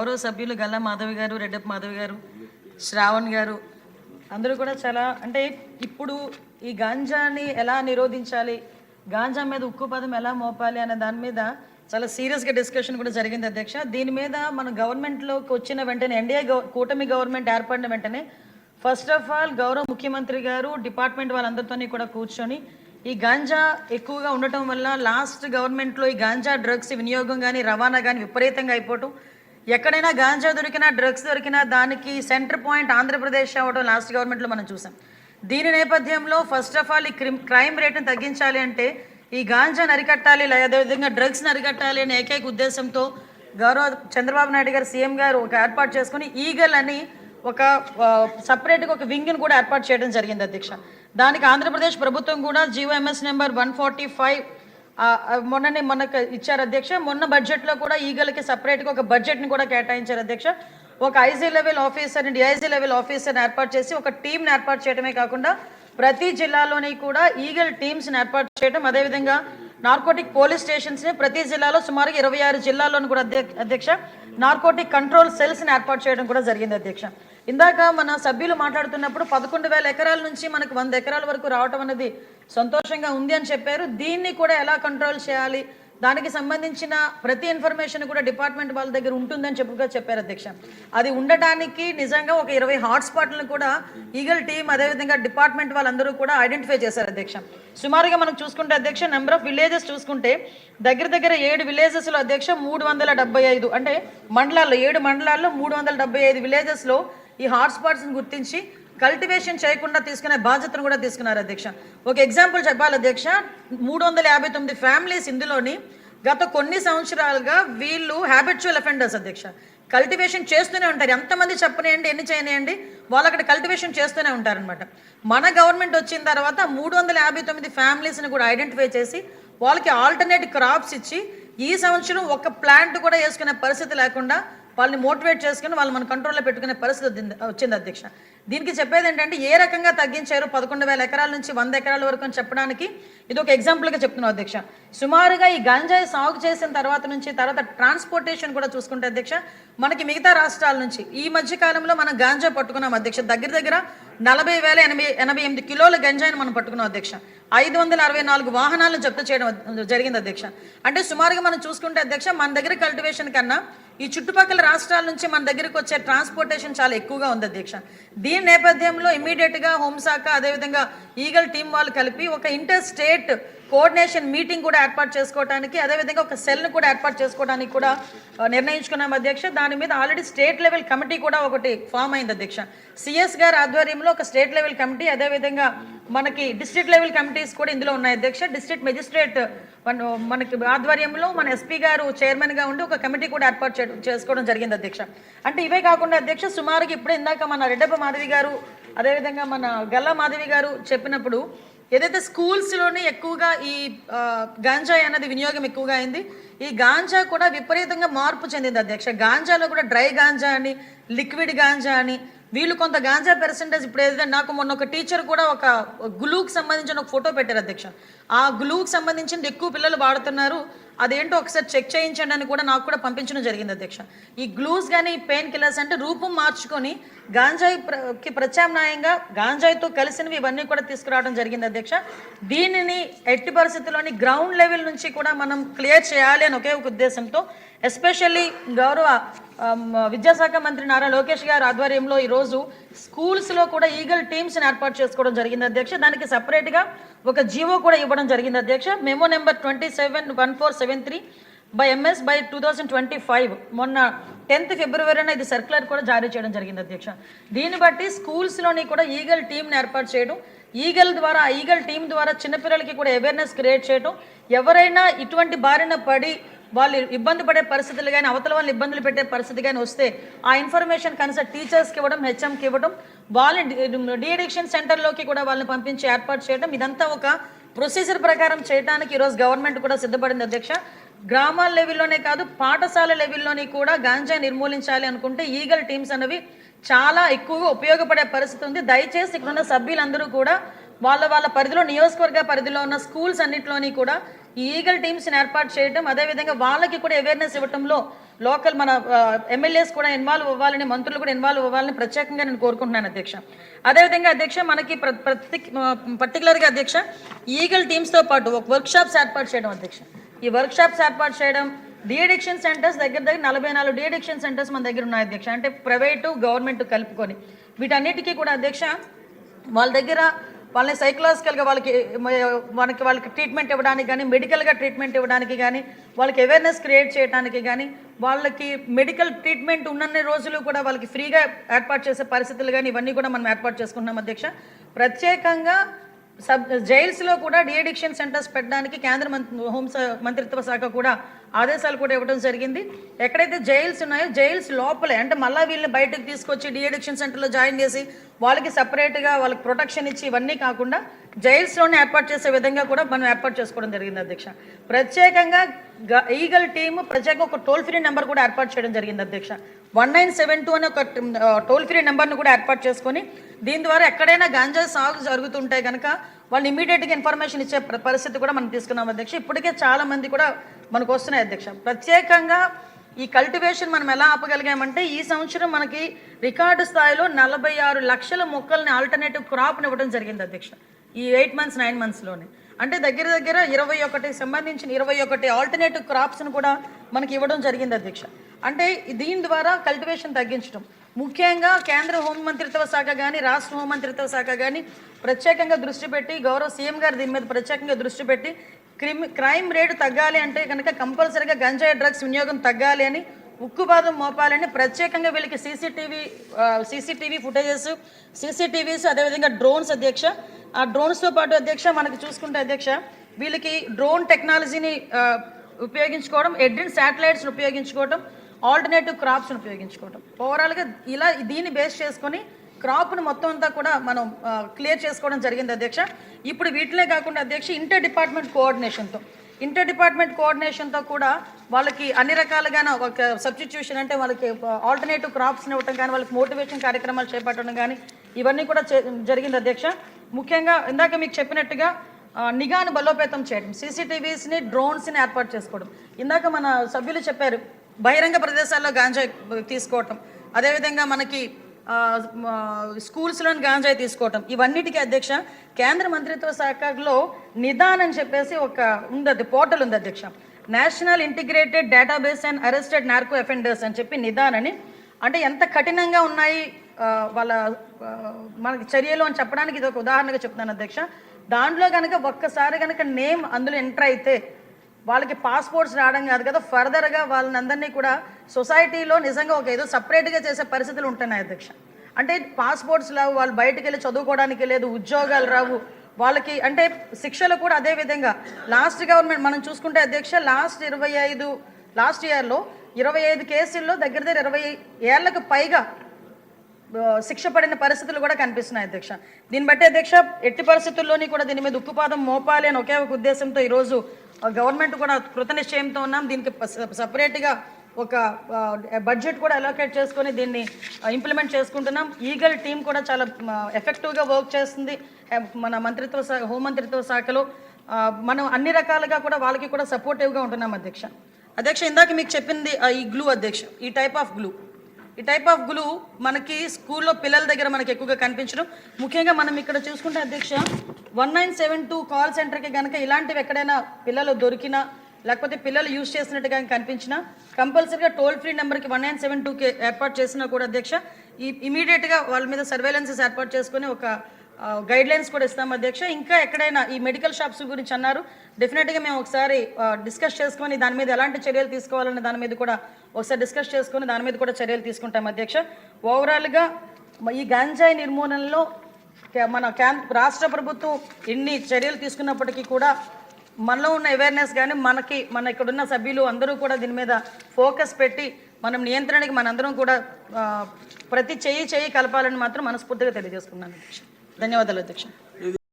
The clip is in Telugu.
గౌరవ సభ్యులు గల్లా మాధవి గారు, రెడ్డప్ప మాధవి గారు, శ్రావణ్ గారు అందరూ కూడా చాలా అంటే ఇప్పుడు ఈ గాంజాని ఎలా నిరోధించాలి, గాంజా మీద ఉక్కు పదం ఎలా మోపాలి అనే దాని మీద చాలా సీరియస్గా డిస్కషన్ కూడా జరిగింది అధ్యక్ష. దీని మీద మన గవర్నమెంట్లోకి వచ్చిన వెంటనే ఎన్డీఏ కూటమి గవర్నమెంట్ ఏర్పడిన వెంటనే ఫస్ట్ ఆఫ్ ఆల్ గౌరవ ముఖ్యమంత్రి గారు డిపార్ట్మెంట్ వాళ్ళందరితోని కూడా కూర్చొని ఈ గాంజా ఎక్కువగా ఉండటం వల్ల లాస్ట్ గవర్నమెంట్లో ఈ గాంజా డ్రగ్స్ వినియోగం కానీ రవాణా కానీ విపరీతంగా అయిపోవటం, ఎక్కడైనా గాంజా దొరికినా డ్రగ్స్ దొరికినా దానికి సెంటర్ పాయింట్ ఆంధ్రప్రదేశ్ అవ్వడం లాస్ట్ గవర్నమెంట్లో మనం చూసాం. దీని నేపథ్యంలో ఫస్ట్ ఆఫ్ ఆల్ ఈ క్రైమ్ రేట్ని తగ్గించాలి అంటే ఈ గాంజాని అరికట్టాలి, అదేవిధంగా డ్రగ్స్ని అరికట్టాలి అనే ఏకైక ఉద్దేశంతో గౌరవ చంద్రబాబు నాయుడు గారు సీఎం గారు ఒక ఏర్పాటు చేసుకుని ఈగల్ అని ఒక సపరేట్గా ఒక వింగ్ని కూడా ఏర్పాటు చేయడం జరిగింది అధ్యక్ష. దానికి ఆంధ్రప్రదేశ్ ప్రభుత్వం కూడా జీవోఎంఎస్ నెంబర్ 145 మొన్నకు ఇచ్చారు అధ్యక్ష. మొన్న బడ్జెట్లో కూడా ఈగల్కి సపరేట్గా ఒక బడ్జెట్ని కూడా కేటాయించారు అధ్యక్ష. ఒక IG level officer DIG level ఆఫీసర్ని ఏర్పాటు చేసి ఒక టీంని ఏర్పాటు చేయడమే కాకుండా ప్రతి జిల్లాలోని కూడా ఈగల్ టీమ్స్ని ఏర్పాటు చేయడం, అదేవిధంగా నార్కోటిక్ పోలీస్ స్టేషన్స్ని ప్రతి జిల్లాలో సుమారుగా 26 జిల్లాల్లోనూ కూడా అధ్యక్ష నార్కోటిక్ కంట్రోల్ సెల్స్ని ఏర్పాటు చేయడం కూడా జరిగింది అధ్యక్ష. ఇందాక మన సభ్యులు మాట్లాడుతున్నప్పుడు 11,000 ఎకరాల నుంచి మనకు 100 ఎకరాల వరకు రావటం అనేది సంతోషంగా ఉంది అని చెప్పారు. దీన్ని కూడా ఎలా కంట్రోల్ చేయాలి, దానికి సంబంధించిన ప్రతి ఇన్ఫర్మేషన్ కూడా డిపార్ట్మెంట్ వాళ్ళ దగ్గర ఉంటుందని చెప్పారు అధ్యక్ష. అది ఉండటానికి నిజంగా ఒక 20 హాట్స్పాట్లను కూడా ఈగల్ టీం అదేవిధంగా డిపార్ట్మెంట్ వాళ్ళందరూ కూడా ఐడెంటిఫై చేశారు అధ్యక్ష. సుమారుగా మనం చూసుకుంటే అధ్యక్ష నెంబర్ ఆఫ్ విలేజెస్ చూసుకుంటే దగ్గర 7 విలేజెస్లో అధ్యక్ష 375 అంటే మండలాల్లో 7 మండలాల్లో 375 విలేజెస్లో ఈ హాట్స్పాట్స్ని గుర్తించి కల్టివేషన్ చేయకుండా తీసుకునే బాధ్యతను కూడా తీసుకున్నారు అధ్యక్ష. ఒక ఎగ్జాంపుల్ చెప్పాలి అధ్యక్ష, 359 ఫ్యామిలీస్ ఇందులోని గత కొన్ని సంవత్సరాలుగా వీళ్ళు హ్యాబిచువల్ అఫెండర్స్ అధ్యక్ష. కల్టివేషన్ చేస్తూనే ఉంటారు, ఎంతమంది చెప్పనేయండి ఎన్ని చేయనియండి వాళ్ళు అక్కడ కల్టివేషన్ చేస్తూనే ఉంటారనమాట. మన గవర్నమెంట్ వచ్చిన తర్వాత 359 ఫ్యామిలీస్ని కూడా ఐడెంటిఫై చేసి వాళ్ళకి ఆల్టర్నేట్ క్రాప్స్ ఇచ్చి ఈ సంవత్సరం ఒక ప్లాంట్ కూడా వేసుకునే పరిస్థితి లేకుండా వాళ్ళని మోటివేట్ చేసుకుని వాళ్ళు మన కంట్రోల్లో పెట్టుకునే పరిస్థితి వచ్చింది అధ్యక్ష. దీనికి చెప్పేది ఏంటంటే ఏ రకంగా తగ్గించారు 11,000 ఎకరాల నుంచి 100 ఎకరాల వరకు అని చెప్పడానికి ఇది ఒక ఎగ్జాంపుల్గా చెప్తున్నాం అధ్యక్ష. సుమారుగా ఈ గంజాయి సాగు చేసిన తర్వాత ట్రాన్స్పోర్టేషన్ కూడా చూసుకుంటే అధ్యక్ష మనకి మిగతా రాష్ట్రాల నుంచి ఈ మధ్య కాలంలో మనం గాంజా పట్టుకున్నాం అధ్యక్ష. దగ్గర 40,088 కిలోల గంజాయిని మనం పట్టుకున్నాం అధ్యక్ష. 564 వాహనాలను జప్తు చేయడం జరిగింది అధ్యక్ష. అంటే సుమారుగా మనం చూసుకుంటే అధ్యక్ష మన దగ్గర కల్టివేషన్ కన్నా ఈ చుట్టుపక్కల రాష్ట్రాల నుంచి మన దగ్గరికి వచ్చే ట్రాన్స్పోర్టేషన్ చాలా ఎక్కువగా ఉంది అధ్యక్ష. దీని నేపథ్యంలో ఇమీడియట్గా హోంశాఖ అదేవిధంగా ఈగల్ టీం వాళ్ళు కలిపి ఒక ఇంటర్ స్టేట్ కోఆర్డినేషన్ మీటింగ్ కూడా ఏర్పాటు చేసుకోవడానికి అదేవిధంగా ఒక సెల్ను కూడా ఏర్పాటు చేసుకోవడానికి కూడా నిర్ణయించుకున్నాం అధ్యక్ష. దాని మీద ఆల్రెడీ స్టేట్ లెవెల్ కమిటీ కూడా ఒకటి ఫామ్ అయింది అధ్యక్ష. సిఎస్ గారి ఆధ్వర్యంలో ఒక స్టేట్ లెవెల్ కమిటీ అదేవిధంగా మనకి డిస్ట్రిక్ట్ లెవెల్ కమిటీస్ కూడా ఇందులో ఉన్నాయి అధ్యక్ష. డిస్ట్రిక్ట్ మెజిస్ట్రేట్ మనకి ఆధ్వర్యంలో మన ఎస్పీ గారు చైర్మన్గా ఉండి ఒక కమిటీ కూడా ఏర్పాటు చేసుకోవడం జరిగింది అధ్యక్ష. అంటే ఇవే కాకుండా అధ్యక్ష సుమారుగా ఇప్పుడు ఇందాక మన రెడ్డప్ప మాధవి గారు అదేవిధంగా మన గల్లా మాధవి గారు చెప్పినప్పుడు ఏదైతే స్కూల్స్లోని ఎక్కువగా ఈ గాంజాయి అన్నది వినియోగం ఎక్కువగా అయింది, ఈ గాంజా కూడా విపరీతంగా మార్పు చెందింది అధ్యక్ష. గాంజాలో కూడా డ్రై గాంజా అని లిక్విడ్ గాంజా అని వీళ్ళు కొంత గాంజా పర్సెంటేజ్ ఇప్పుడు ఏదైతే నాకు మొన్న ఒక టీచర్ కూడా ఒక గ్లూకి సంబంధించిన ఒక ఫోటో పెట్టారు అధ్యక్ష. ఆ గ్లూకి సంబంధించింది ఎక్కువ పిల్లలు వాడుతున్నారు, అదేంటో ఒకసారి చెక్ చేయించండి అని కూడా నాకు కూడా పంపించడం జరిగింది అధ్యక్ష. ఈ గ్లూస్ కానీ పెయిన్ కిల్లర్స్ అంటే రూపం మార్చుకొని గాంజాయికి ప్రత్యామ్నాయంగా గాంజాయితో కలిసినవి ఇవన్నీ కూడా తీసుకురావడం జరిగింది అధ్యక్ష. దీనిని ఎట్టి పరిస్థితుల్లోని గ్రౌండ్ లెవెల్ నుంచి కూడా మనం క్లియర్ చేయాలి అని ఒకే ఒక ఉద్దేశంతో ఎస్పెషల్లీ గౌరవ విద్యాశాఖ మంత్రి నారా లోకేష్ గారి ఆధ్వర్యంలో ఈరోజు స్కూల్స్లో కూడా ఈగల్ టీమ్స్ని ఏర్పాటు చేసుకోవడం జరిగింది అధ్యక్ష. దానికి సపరేట్గా ఒక జీవో కూడా ఇవ్వడం జరిగింది అధ్యక్ష. మెమో నెంబర్ 271473/MS/2025 మొన్న 10th ఫిబ్రవరిన ఇది సర్క్యులర్ కూడా జారీ చేయడం జరిగింది అధ్యక్ష. దీన్ని బట్టి స్కూల్స్లోని కూడా ఈగల్ టీంని ఏర్పాటు చేయడం, ఈగల్ టీం ద్వారా చిన్నపిల్లలకి కూడా అవేర్నెస్ క్రియేట్ చేయడం, ఎవరైనా ఇటువంటి బారిన పడి వాళ్ళు ఇబ్బంది పడే పరిస్థితులు కానీ అవతల వాళ్ళు ఇబ్బందులు పెట్టే పరిస్థితి కానీ వస్తే ఆ ఇన్ఫర్మేషన్ కనీసం టీచర్స్కి ఇవ్వడం, హెచ్ఎంకి ఇవ్వడం, వాళ్ళని డీఅడిక్షన్ సెంటర్లోకి కూడా వాళ్ళని పంపించి ఏర్పాటు చేయడం, ఇదంతా ఒక ప్రొసీజర్ ప్రకారం చేయడానికి ఈరోజు గవర్నమెంట్ కూడా సిద్ధపడింది అధ్యక్ష. గ్రామాల లెవెల్లోనే కాదు పాఠశాల లెవెల్లోని కూడా గాంజా నిర్మూలించాలి అనుకుంటే ఈగల్ టీమ్స్ అనేవి చాలా ఎక్కువగా ఉపయోగపడే పరిస్థితి ఉంది. దయచేసి ఇక్కడున్న సభ్యులందరూ కూడా వాళ్ళ పరిధిలో నియోజకవర్గ పరిధిలో ఉన్న స్కూల్స్ అన్నింటిలోని కూడా ఈ ఈగల్ టీమ్స్ని ఏర్పాటు చేయడం అదేవిధంగా వాళ్ళకి కూడా అవేర్నెస్ ఇవ్వడంలో లోకల్ మన ఎమ్మెల్యేస్ కూడా ఇన్వాల్వ్ అవ్వాలని, మంత్రులు కూడా ఇన్వాల్వ్ అవ్వాలని ప్రత్యేకంగా నేను కోరుకుంటున్నాను అధ్యక్ష. అదేవిధంగా అధ్యక్ష, మనకి పర్టికులర్గా అధ్యక్ష ఈగల్ టీమ్స్తో పాటు ఒక వర్క్షాప్స్ ఏర్పాటు చేయడం అధ్యక్ష. ఈ వర్క్షాప్స్ ఏర్పాటు చేయడం, డీఅడిక్షన్ సెంటర్స్ దగ్గర 44 డీఅడిక్షన్ సెంటర్స్ మన దగ్గర ఉన్నాయి అధ్యక్ష. అంటే ప్రైవేటు గవర్నమెంట్ కలుపుకొని వీటన్నిటికీ కూడా అధ్యక్ష వాళ్ళ దగ్గర వాళ్ళని సైకలాజికల్గా వాళ్ళకి ట్రీట్మెంట్ ఇవ్వడానికి కానీ, మెడికల్గా ట్రీట్మెంట్ ఇవ్వడానికి కానీ, వాళ్ళకి అవేర్నెస్ క్రియేట్ చేయడానికి కానీ, వాళ్ళకి మెడికల్ ట్రీట్మెంట్ ఉన్నన్ని రోజులు కూడా వాళ్ళకి ఫ్రీగా ఏర్పాటు చేసే పరిస్థితులు కానీ ఇవన్నీ కూడా మనం ఏర్పాటు చేసుకుంటున్నాం అధ్యక్ష. ప్రత్యేకంగా జైల్స్లో కూడా డీఅడిక్షన్ సెంటర్స్ పెట్టడానికి కేంద్ర మంత్రిత్వ శాఖ కూడా ఆదేశాలు కూడా ఇవ్వడం జరిగింది. ఎక్కడైతే జైల్స్ ఉన్నాయో జైల్స్ లోపలే, అంటే మళ్ళీ వీళ్ళని బయటకు తీసుకొచ్చి డీఅడిక్షన్ సెంటర్లో జాయిన్ చేసి వాళ్ళకి సపరేట్గా వాళ్ళకి ప్రొటెక్షన్ ఇచ్చి ఇవన్నీ కాకుండా జైల్స్లోనే ఏర్పాటు చేసే విధంగా కూడా మనం ఏర్పాటు చేసుకోవడం జరిగింది అధ్యక్ష. ప్రత్యేకంగా ఈగల్ టీము ప్రత్యేకంగా ఒక టోల్ ఫ్రీ నెంబర్ కూడా ఏర్పాటు చేయడం జరిగింది అధ్యక్ష. 1972 అనే ఒక టోల్ ఫ్రీ నెంబర్ను కూడా ఏర్పాటు చేసుకొని దీని ద్వారా ఎక్కడైనా గాంజా సాగు జరుగుతుంటే కనుక వాళ్ళు ఇమీడియట్గా ఇన్ఫర్మేషన్ ఇచ్చే పరిస్థితి కూడా మనం తీసుకున్నాం అధ్యక్ష. ఇప్పటికే చాలామంది కూడా మనకు వస్తున్నాయి అధ్యక్ష. ప్రత్యేకంగా ఈ కల్టివేషన్ మనం ఎలా ఆపగలిగామంటే ఈ సంవత్సరం మనకి రికార్డు స్థాయిలో 46 లక్షల మొక్కల్ని ఆల్టర్నేటివ్ క్రాప్ని ఇవ్వడం జరిగింది అధ్యక్ష. ఈ 8 months 9 monthsలోనే అంటే దగ్గర 21 సంబంధించిన 21 ఆల్టర్నేటివ్ క్రాప్స్ను కూడా మనకి ఇవ్వడం జరిగింది అధ్యక్ష. అంటే దీని ద్వారా కల్టివేషన్ తగ్గించడం, ముఖ్యంగా కేంద్ర హోంమంత్రిత్వ శాఖ కానీ రాష్ట్ర హోంమంత్రిత్వ శాఖ కానీ ప్రత్యేకంగా దృష్టి పెట్టి, గౌరవ సీఎం గారు దీని మీద ప్రత్యేకంగా దృష్టి పెట్టి క్రైమ్ రేటు తగ్గాలి అంటే కనుక కంపల్సరీగా గంజాయి డ్రగ్స్ వినియోగం తగ్గాలి అని, ఉక్కుపాదం మోపాలని ప్రత్యేకంగా వీళ్ళకి సీసీటీవీ ఫుటేజెస్, సీసీటీవీస్, అదేవిధంగా డ్రోన్స్ అధ్యక్ష. ఆ డ్రోన్స్తో పాటు అధ్యక్ష మనకి చూసుకుంటే అధ్యక్ష వీళ్ళకి డ్రోన్ టెక్నాలజీని ఉపయోగించుకోవడం, ఎడ్రిన్ శాటిలైట్స్ని ఉపయోగించుకోవడం, ఆల్టర్నేటివ్ క్రాప్స్ని ఉపయోగించుకోవడం, ఓవరాల్గా ఇలా దీన్ని బేస్ చేసుకొని క్రాప్ను మొత్తం అంతా కూడా మనం క్లియర్ చేసుకోవడం జరిగింది అధ్యక్ష. ఇప్పుడు వీటినే కాకుండా అధ్యక్ష ఇంటర్ డిపార్ట్మెంట్ కోఆర్డినేషన్తో కూడా వాళ్ళకి అన్ని రకాలుగా ఒక సబ్స్టిట్యూషన్ అంటే వాళ్ళకి ఆల్టర్నేటివ్ క్రాప్స్ని ఇవ్వటం కానీ, వాళ్ళకి మోటివేషన్ కార్యక్రమాలు చేపట్టడం కానీ ఇవన్నీ కూడా జరిగింది అధ్యక్ష. ముఖ్యంగా ఇందాక మీకు చెప్పినట్టుగా నిఘాను బలోపేతం చేయడం, సీసీటీవీస్ని, డ్రోన్స్ని ఏర్పాటు చేసుకోవడం. ఇందాక మన సభ్యులు చెప్పారు బహిరంగ ప్రదేశాల్లో గాంజాయి తీసుకోవటం, అదేవిధంగా మనకి స్కూల్స్లోని గాంజాయి తీసుకోవటం, ఇవన్నిటికీ అధ్యక్ష కేంద్ర మంత్రిత్వ శాఖలో నిదాన్ అని చెప్పేసి ఒక ఉంది, పోర్టల్ ఉంది అధ్యక్ష. National integrated database and arrested narco offenders అని చెప్పి నిదాన్ అని, అంటే ఎంత కఠినంగా ఉన్నాయి వాళ్ళ మనకి చర్యలు అని చెప్పడానికి ఇది ఒక ఉదాహరణగా చెప్తున్నాను అధ్యక్ష. దాంట్లో కనుక ఒక్కసారి కనుక నేమ్ అందులో ఎంటర్ అయితే వాళ్ళకి పాస్పోర్ట్స్ రావడం కాదు కదా, ఫర్దర్గా వాళ్ళని అందరినీ కూడా సొసైటీలో నిజంగా ఒక ఏదో సపరేట్గా చేసే పరిస్థితులు ఉంటున్నాయి అధ్యక్ష. అంటే పాస్పోర్ట్స్ రావు, వాళ్ళు బయటకు వెళ్ళి చదువుకోవడానికి లేదు, ఉద్యోగాలు రావు వాళ్ళకి, అంటే శిక్షలు కూడా అదే విధంగా. లాస్ట్ గవర్నమెంట్ మనం చూసుకుంటే అధ్యక్ష లాస్ట్ ఇయర్లో 25 కేసుల్లో దగ్గర 20 ఏళ్లకు పైగా శిక్ష పడిన పరిస్థితులు కూడా కనిపిస్తున్నాయి అధ్యక్ష. దీన్ని బట్టి అధ్యక్ష ఎట్టి పరిస్థితుల్లోని కూడా దీని మీద ఉక్కుపాదం మోపాలి అని ఒకే ఒక ఉద్దేశంతో ఈరోజు గవర్నమెంట్ కూడా కృతనిశ్చయంతో ఉన్నాం. దీనికి సపరేట్గా ఒక బడ్జెట్ కూడా అలోకేట్ చేసుకొని దీన్ని ఇంప్లిమెంట్ చేసుకుంటున్నాం. ఈగల్ టీం కూడా చాలా ఎఫెక్టివ్గా వర్క్ చేస్తుంది మన హోంమంత్రిత్వ శాఖలో. మనం అన్ని రకాలుగా కూడా వాళ్ళకి కూడా సపోర్టివ్గా ఉంటున్నాం అధ్యక్ష. ఇందాక మీకు చెప్పింది ఈ గ్లూ అధ్యక్ష, ఈ టైప్ ఆఫ్ గ్లూ మనకి స్కూల్లో పిల్లల దగ్గర మనకి ఎక్కువగా కనిపించడం. ముఖ్యంగా మనం ఇక్కడ చూసుకుంటే అధ్యక్ష 1972 కాల్ సెంటర్కి కనుక ఇలాంటివి ఎక్కడైనా పిల్లలు దొరికినా లేకపోతే పిల్లలు యూజ్ చేసినట్టుగా కనిపించినా కంపల్సరీగా టోల్ ఫ్రీ నెంబర్కి 1972కి ఏర్పాటు చేసినా కూడా అధ్యక్ష ఇమీడియట్గా వాళ్ళ మీద సర్వేలెన్సెస్ ఏర్పాటు చేసుకొని ఒక గైడ్లైన్స్ కూడా ఇస్తాం అధ్యక్ష. ఇంకా ఎక్కడైనా ఈ మెడికల్ షాప్స్ గురించి అన్నారు, డెఫినెట్గా మేము ఒకసారి డిస్కస్ చేసుకొని దాని మీద ఎలాంటి చర్యలు తీసుకోవాలనే దాని మీద కూడా ఒకసారి డిస్కస్ చేసుకొని దాని మీద కూడా చర్యలు తీసుకుంటాం అధ్యక్ష. ఓవరాల్గా ఈ గంజాయి నిర్మూలనలో మన రాష్ట్ర ప్రభుత్వం ఎన్ని చర్యలు తీసుకున్నప్పటికీ కూడా మనలో ఉన్న అవేర్నెస్ కానీ మన ఇక్కడున్న సభ్యులు అందరూ కూడా దీని మీద ఫోకస్ పెట్టి మనం నియంత్రణకి మనందరం కూడా ప్రతి చెయ్యి కలపాలని మాత్రం మనస్ఫూర్తిగా తెలియజేసుకున్నాను అధ్యక్ష. ధన్యవాదాలు అధ్యక్ష.